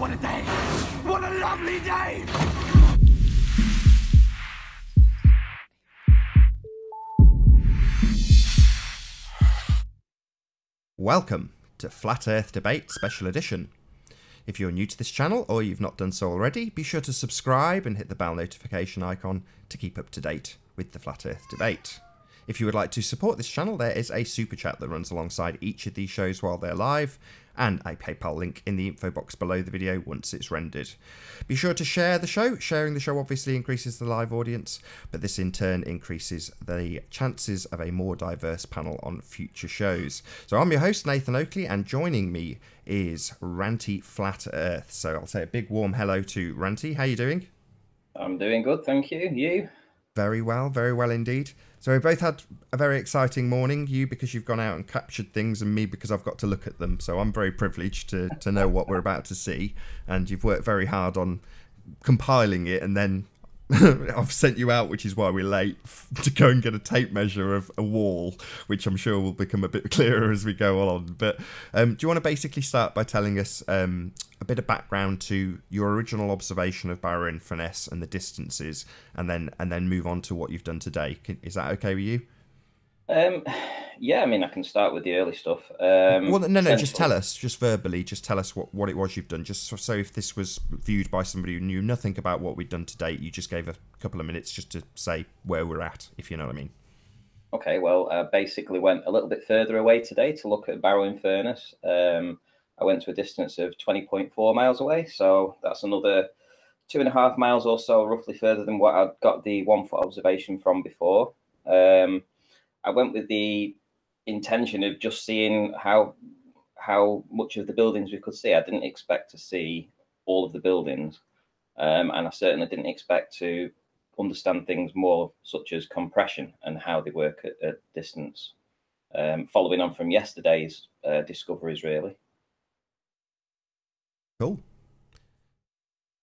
What a day! What a lovely day! Welcome to Flat Earth Debate Special Edition. If you're new to this channel or you've not done so already, be sure to subscribe and hit the bell notification icon to keep up to date with the Flat Earth Debate. If you would like to support this channel, there is a super chat that runs alongside each of these shows while they're live, and a PayPal link in the info box below the video once it's rendered. Be sure to share the show. Sharing the show obviously increases the live audience, but this in turn increases the chances of a more diverse panel on future shows. So I'm your host, Nathan Oakley, and joining me is Ranty Flat Earth. So I'll say a big warm hello to Ranty. How you doing? I'm doing good, thank you. You? Very well indeed. So we both had a very exciting morning, you because you've gone out and captured things, and me because I've got to look at them. So I'm very privileged to know what we're about to see, and you've worked very hard on compiling it, and then I've sent you out, which is why we're late, to go and get a tape measure of a wall, which I'm sure will become a bit clearer as we go on. But do you want to basically start by telling us a bit of background to your original observation of Barrow in Furness and the distances, and then move on to what you've done today? Is that okay with you? Yeah, I mean, I can start with the early stuff. Well, no, just tell us, just verbally, just tell us what it was you've done, just so if this was viewed by somebody who knew nothing about what we'd done to date, you just gave a couple of minutes just to say where we're at, if you know what I mean. Okay, well, I basically went a little bit further away today to look at Barrow in Furness. I went to a distance of 20.4 miles away, so that's another 2.5 miles or so, roughly further than what I'd got the 1 foot observation from before. I went with the intention of just seeing how much of the buildings we could see. I didn't expect to see all of the buildings, and I certainly didn't expect to understand things more, such as compression and how they work at distance. Following on from yesterday's discoveries, really. Cool.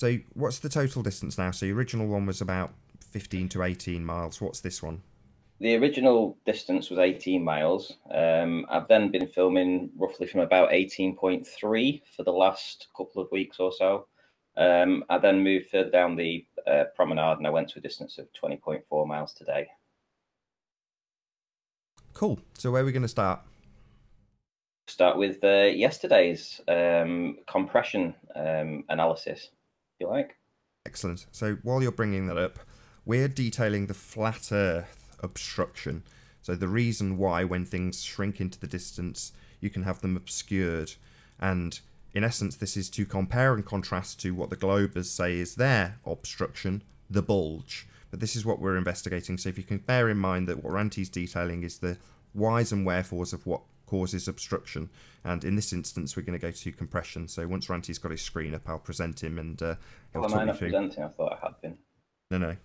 So what's the total distance now? So your original one was about 15 to 18 miles. What's this one? The original distance was 18 miles. I've then been filming roughly from about 18.3 for the last couple of weeks or so. I then moved further down the promenade, and I went to a distance of 20.4 miles today. Cool. So where are we going to start? Start with yesterday's compression analysis, if you like. Excellent. So while you're bringing that up, we're detailing the flat Earth obstruction. So the reason why when things shrink into the distance, you can have them obscured. And in essence, this is to compare and contrast to what the globers say is their obstruction, the bulge. But this is what we're investigating. So if you can bear in mind that what Ranty's detailing is the whys and wherefores of what causes obstruction. And in this instance, we're going to go to compression. So once Ranty's got his screen up, I'll present him and he'll talk me through. Presenting? I thought I had been. No.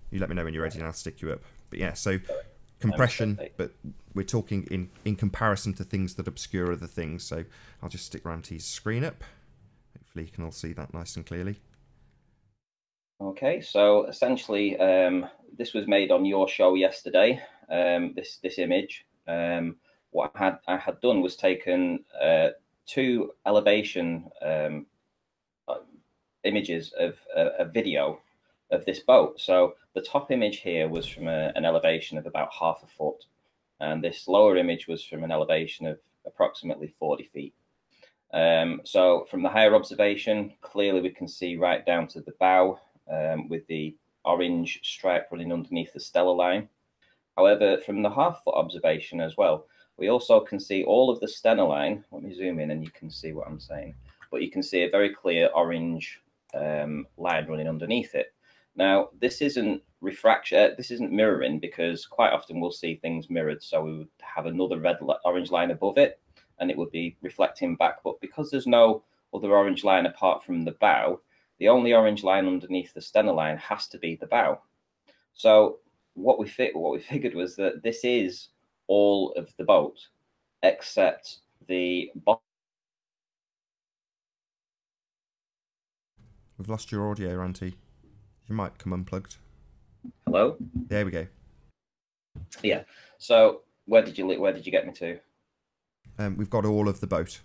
You let me know when you're ready and I'll stick you up. But yeah, so compression, but we're talking in comparison to things that obscure other things. So I'll just stick Ranty's screen up. Hopefully you can all see that nice and clearly. Okay, so essentially this was made on your show yesterday, this image. What I had done was taken 2 elevation images of a video of this boat. So the top image here was from an elevation of about 1/2 foot, and this lower image was from an elevation of approximately 40 feet. So from the higher observation, clearly we can see right down to the bow with the orange stripe running underneath the stellar line. However, from the 1/2 foot observation as well, we also can see all of the stellar line. Let me zoom in and you can see what I'm saying. But you can see a very clear orange line running underneath it. Now, this isn't refraction, this isn't mirroring, because quite often we'll see things mirrored. So we would have another orange line above it, and it would be reflecting back. But because there's no other orange line apart from the bow, the only orange line underneath the stellar line has to be the bow. So what we figured was that this is all of the boat except the bottom. We've lost your audio, Ranty. You might come unplugged. Hello? There we go. Yeah. So where did you get me to? We've got all of the boat.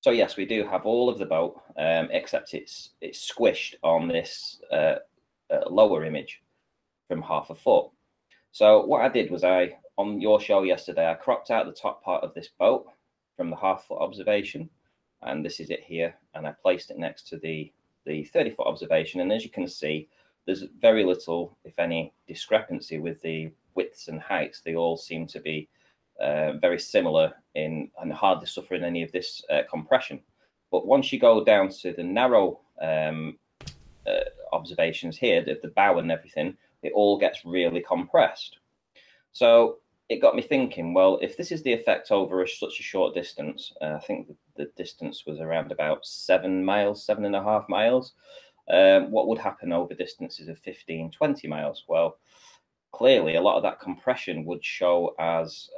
So yes, we do have all of the boat, except it's squished on this lower image from 1/2 foot. So what I did was on your show yesterday, I cropped out the top part of this boat from the 1/2 foot observation, and this is it here, and I placed it next to the 30-foot observation. And as you can see, there's very little, if any, discrepancy with the widths and heights. They all seem to be very similar and hardly suffering any of this compression. But once you go down to the narrow observations here, the bow and everything, it all gets really compressed. So it got me thinking, well, if this is the effect over such a short distance, I think the distance was around about 7 miles, 7.5 miles, what would happen over distances of 15, 20 miles? Well, clearly a lot of that compression would show as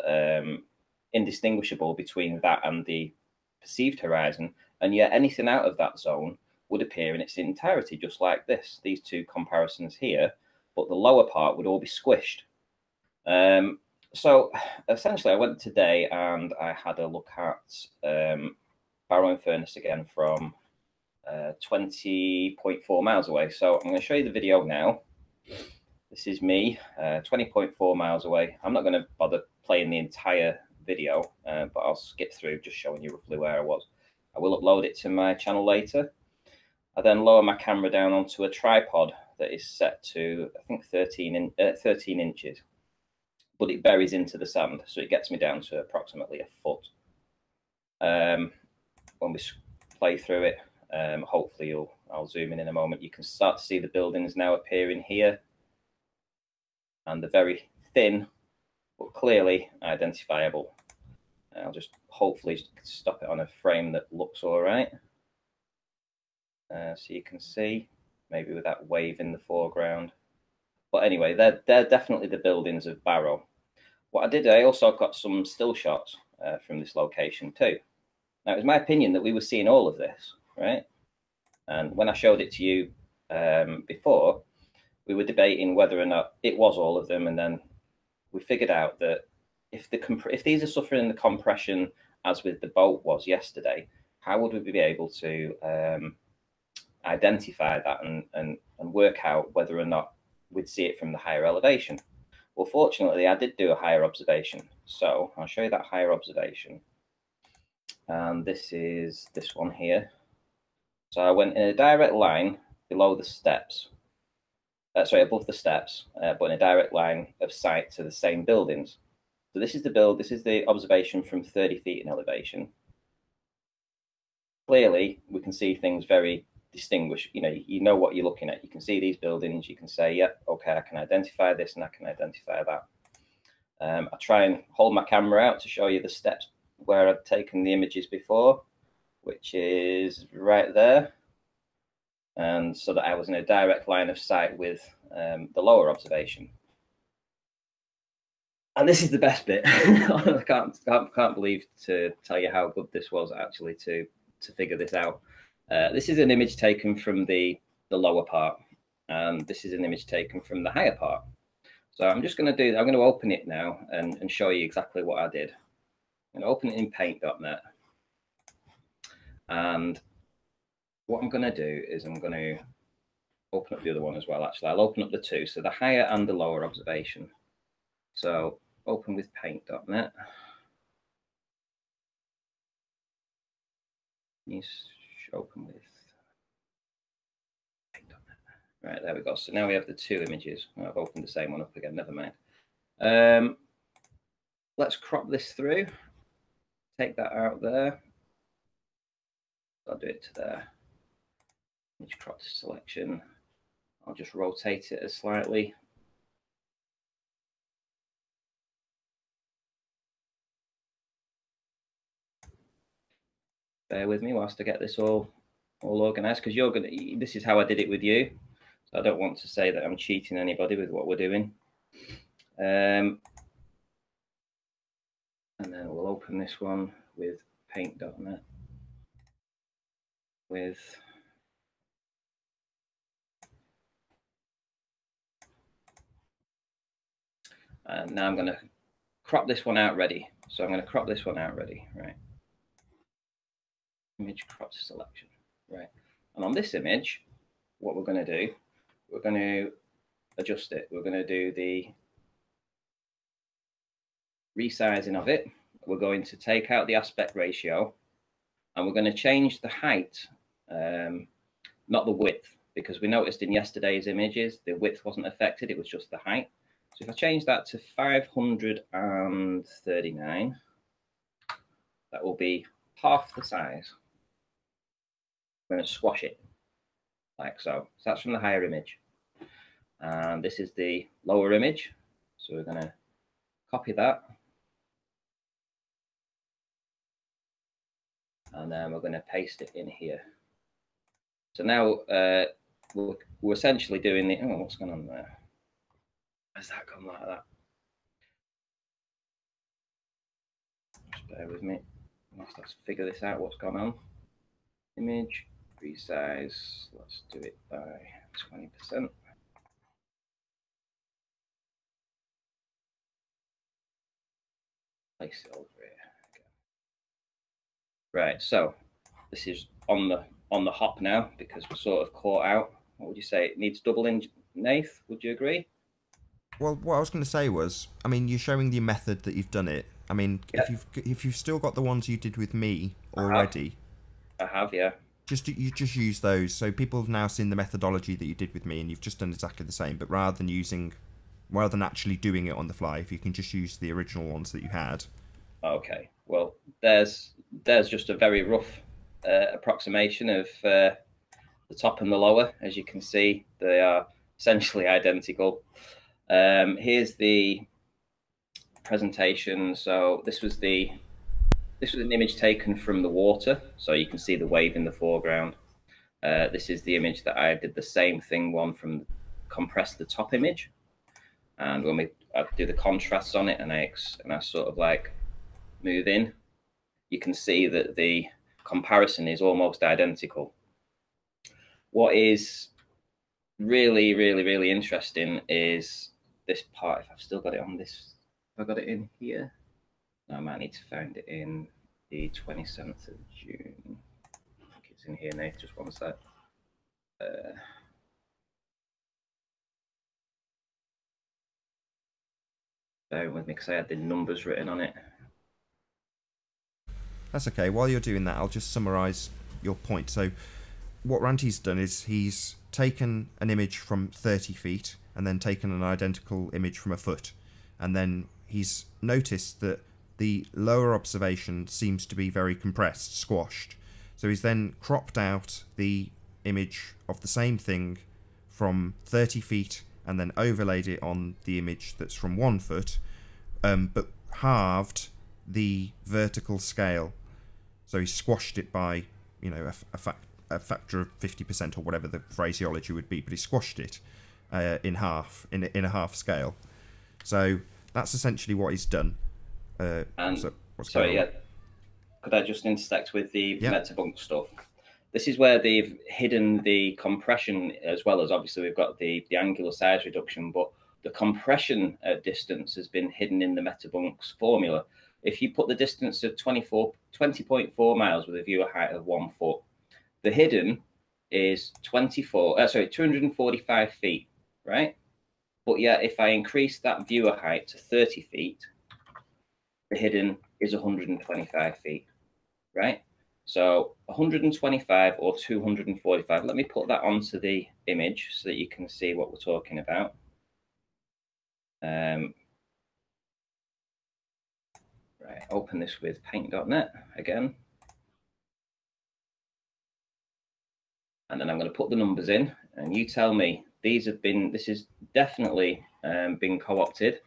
indistinguishable between that and the perceived horizon, and yet anything out of that zone would appear in its entirety, just like this, these two comparisons here, but the lower part would all be squished. So essentially I went today and I had a look at Barrow and Furness again from 20.4 miles away. So I'm going to show you the video now. This is me, 20.4 miles away. I'm not going to bother playing the entire video, but I'll skip through just showing you roughly where I was. I will upload it to my channel later. I then lower my camera down onto a tripod that is set to, I think, 13 inches. But it buries into the sand, so it gets me down to approximately 1 foot. When we play through it, hopefully I'll zoom in a moment. You can start to see the buildings now appearing here, and they're very thin, but clearly identifiable. I'll just hopefully stop it on a frame that looks all right. So you can see, maybe with that wave in the foreground. But anyway, they're definitely the buildings of Barrow. What I did, I also got some still shots from this location too. Now, it was my opinion that we were seeing all of this, right? And when I showed it to you before, we were debating whether or not it was all of them, and then we figured out that if these are suffering the compression as with the boat was yesterday, how would we be able to identify that and work out whether or not we'd see it from the higher elevation? Well, fortunately, I did do a higher observation. So I'll show you that higher observation. And this is this one here. So I went in a direct line below the steps. Above the steps, but in a direct line of sight to the same buildings. So this is the observation from 30 feet in elevation. Clearly, we can see things very distinguished. You know what you're looking at. You can see these buildings. You can say, yep, okay, I can identify this and I can identify that. I try and hold my camera out to show you the steps where I've taken the images before, which is right there. And so that I was in a direct line of sight with the lower observation. And this is the best bit. I can't believe to tell you how good this was actually to figure this out. This is an image taken from the lower part, and this is an image taken from the higher part. So I'm just going to I'm going to open it now and show you exactly what I did. I'm going to open it in paint.net. And what I'm going to do is I'm going to open up the other one as well. Actually, I'll open up the two, so the higher and the lower observation. So open with paint.net. You open with paint.net. Right, there we go. So now we have the two images. I've opened the same one up again, never mind. Let's crop this through. Take that out there. I'll do it to there. Image crop to selection. I'll just rotate it slightly. Bear with me whilst I get this all organized, because this is how I did it with you. So I don't want to say that I'm cheating anybody with what we're doing. And then we'll open this one with paint.net. And now I'm going to crop this one out ready. So I'm going to crop this one out ready, right? image crop selection. Right. And on this image, what we're going to do, we're going to adjust it. We're going to do the resizing of it. We're going to take out the aspect ratio, and we're going to change the height, not the width, because we noticed in yesterday's images the width wasn't affected, it was just the height. So if I change that to 539, that will be half the size. I'm going to squash it like so. So that's from the higher image. And this is the lower image. So we're going to copy that. And then we're going to paste it in here. So now we're essentially doing the, oh, what's going on there? Why's that gone like that? Just bear with me. Let's figure this out, what's gone on. Image, resize, let's do it by 20%. Place it over here. Okay. Right, so this is on the hop now because we're sort of caught out. What would you say? It needs doubling, Nath? Would you agree? Well, what I was going to say was, I mean, you're showing the method that you've done it. I mean, yep. if you've still got the ones you did with me already, I have, yeah. You just use those. So people have now seen the methodology that you did with me, and you've just done exactly the same. But rather than actually doing it on the fly, if you can just use the original ones that you had. Okay. Well, there's just a very rough approximation of the top and the lower. As you can see, they are essentially identical. Here's the presentation. So this was an image taken from the water, so you can see the wave in the foreground. This is the image that I did the same thing from compressed the top image, and when I do the contrasts on it and I sort of like move in, you can see that the comparison is almost identical. What is really, really, really interesting is this part. If I've still got it on this, have I got it in here? No, I might need to find it in the 27th of June. I think it's in here, Nate. Just one sec. Bear with me because I had the numbers written on it. That's okay. While you're doing that, I'll just summarise your point. So what Ranty's done is he's taken an image from 30 feet and then taken an identical image from a foot. And then he's noticed that the lower observation seems to be very compressed, squashed. So he's then cropped out the image of the same thing from 30 feet and then overlaid it on the image that's from 1 foot, but halved the vertical scale. So he squashed it by, you know, a factor of 50% or whatever the phraseology would be, but he squashed it in half, in a half scale. So that's essentially what he's done. Could I just intersect with the Metabunk stuff? This is where they've hidden the compression, as well as obviously we've got the angular size reduction, but the compression distance has been hidden in the Metabunk's formula. If you put the distance of 20.4 miles with a viewer height of 1 foot, the hidden is 245 feet, right? But yet, if I increase that viewer height to 30 feet, the hidden is 125 feet, right? So 125 or 245. Let me put that onto the image so that you can see what we're talking about. Right, open this with paint.net again. And then I'm going to put the numbers in, and you tell me, this is definitely been co-opted.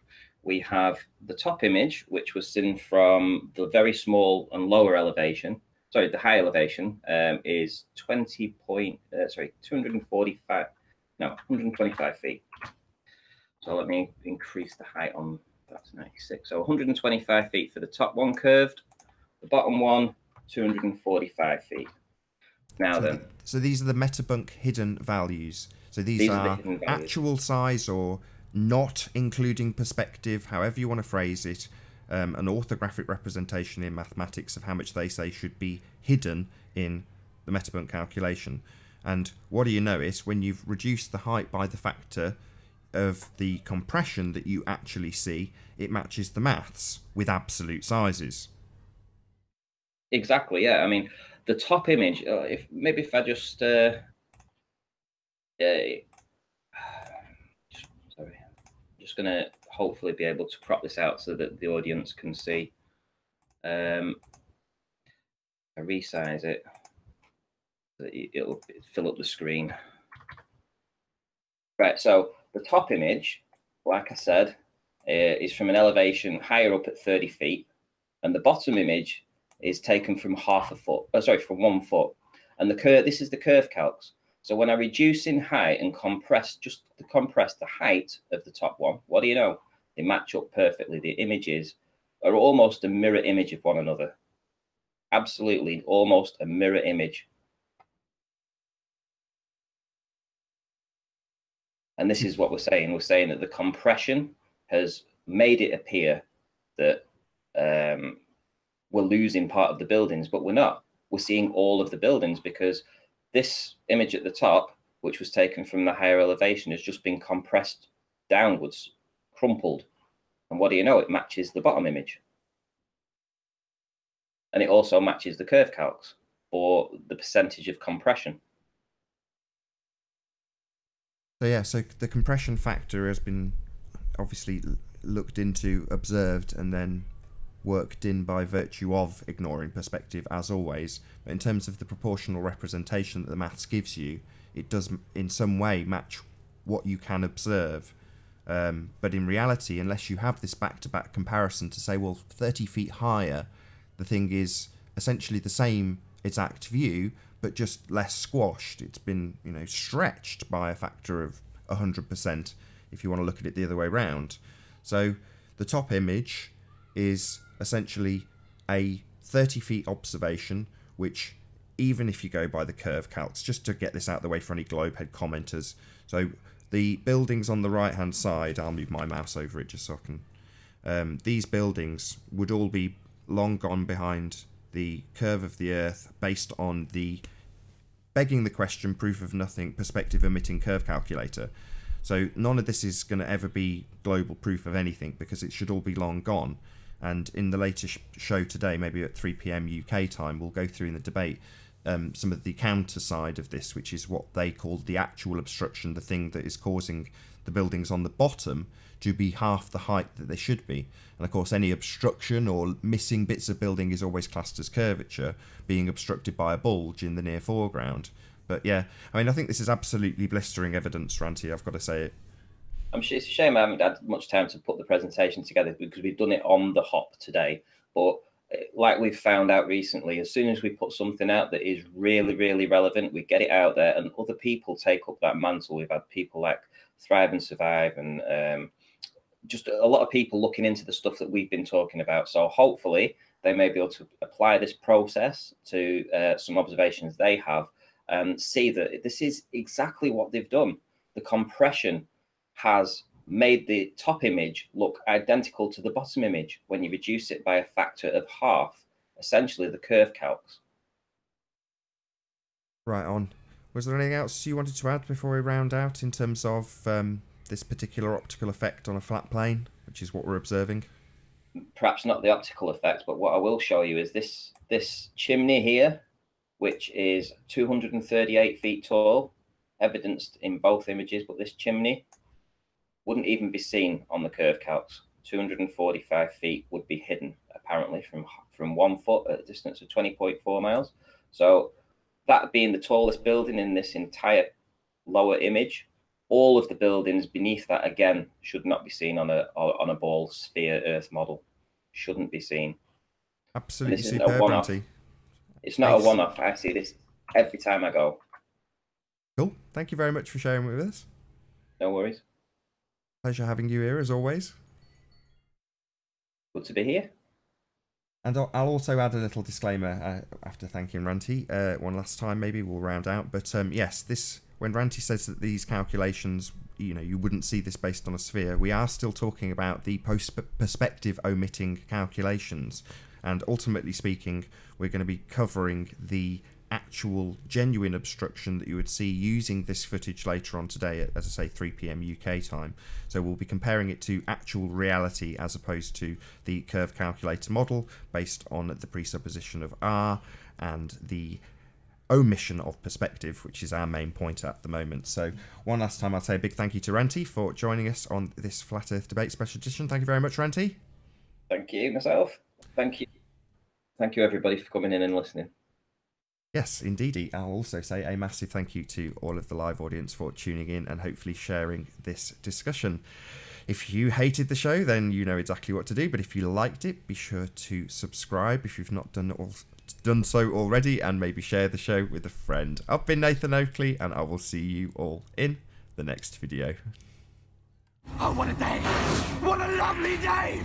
We have the top image, which was seen from the very small and lower elevation. Sorry, the high elevation is 125 feet. So let me increase the height on, that's 96. So 125 feet for the top one curved, the bottom one, 245 feet. Now so these are the Metabunk hidden values. So these are actual size or not including perspective, however you want to phrase it. an orthographic representation in mathematics of how much they say should be hidden in the metabunk calculation. And what do you notice? When you've reduced the height by the factor of the compression that you actually see, it matches the maths with absolute sizes. Exactly, yeah. I mean, the top image, if I just sorry, just gonna hopefully be able to crop this out so that the audience can see. I resize it so that it'll fill up the screen. Right, so the top image, like I said, is from an elevation higher up at 30 feet, and the bottom image is taken from from 1 foot. And this is the curve calcs. So when I reduce in height and compress the height of the top one, what do you know? They match up perfectly. The images are almost a mirror image of one another. Absolutely, almost a mirror image. And this is what we're saying. We're saying that the compression has made it appear that we're losing part of the buildings, but we're not. We're seeing all of the buildings because this image at the top, which was taken from the higher elevation, has just been compressed downwards, crumpled. And what do you know? It matches the bottom image. And it also matches the curve calcs or the percentage of compression. So yeah, so the compression factor has been obviously looked into, observed, and then worked in by virtue of ignoring perspective, as always. But in terms of the proportional representation that the maths gives you, it does in some way match what you can observe. But in reality, unless you have this back-to-back comparison to say, well, 30 feet higher, the thing is essentially the same exact view, but just less squashed. It's been, you know, stretched by a factor of 100% if you want to look at it the other way round. So the top image is essentially a 30 feet observation, which, even if you go by the curve calcs, just to get this out of the way for any globehead commenters, so the buildings on the right hand side, I'll move my mouse over it just so I can, these buildings would all be long gone behind the curve of the Earth based on the, begging the question, proof of nothing, perspective emitting curve calculator. So none of this is going to ever be global proof of anything because it should all be long gone. And in the latest show today, maybe at 3 PM UK time, we'll go through in the debate some of the counter side of this, which is what they call the actual obstruction, the thing that is causing the buildings on the bottom to be half the height that they should be. And of course, any obstruction or missing bits of building is always classed as curvature, being obstructed by a bulge in the near foreground. But yeah, I mean, I think this is absolutely blistering evidence, Ranty, I've got to say it. It's a shame I haven't had much time to put the presentation together because we've done it on the hop today. But like we've found out recently, as soon as we put something out that is really, really relevant, we get it out there and other people take up that mantle. We've had people like Thrive and Survive and just a lot of people looking into the stuff that we've been talking about. So hopefully they may be able to apply this process to some observations they have and see that this is exactly what they've done. The compression has made the top image look identical to the bottom image when you reduce it by a factor of half, essentially the curve calcs. Right on. Was there anything else you wanted to add before we round out in terms of this particular optical effect on a flat plane, which is what we're observing? Perhaps not the optical effect, but what I will show you is this chimney here, which is 238 feet tall, evidenced in both images, but this chimney wouldn't even be seen on the curve calcs. 245 feet would be hidden, apparently, from 1 foot at a distance of 20.4 miles. So that being the tallest building in this entire lower image, all of the buildings beneath that, again, should not be seen on a ball sphere Earth model. Shouldn't be seen. Absolutely superb, Ranty. It's not a one-off. I see this every time I go. Cool. Thank you very much for sharing with us. No worries. Pleasure having you here, as always. Good to be here. And I'll also add a little disclaimer after thanking Ranty one last time. Maybe we'll round out. But yes, this when Ranty says that these calculations, you know, you wouldn't see this based on a sphere, we are still talking about the perspective omitting calculations. And ultimately speaking, we're going to be covering the actual genuine obstruction that you would see using this footage later on today at, as I say, 3 PM UK time. So we'll be comparing it to actual reality as opposed to the curve calculator model based on the presupposition of R and the omission of perspective, which is our main point at the moment. So one last time, I'll say a big thank you to Ranty for joining us on this Flat Earth Debate Special Edition. Thank you very much, Ranty. Thank you, myself. Thank you. Thank you, everybody, for coming in and listening. Yes, indeedy. I'll also say a massive thank you to all of the live audience for tuning in and hopefully sharing this discussion. If you hated the show, then you know exactly what to do. But if you liked it, be sure to subscribe if you've not done so already, and maybe share the show with a friend. I've been Nathan Oakley, and I will see you all in the next video. Oh, what a day! What a lovely day!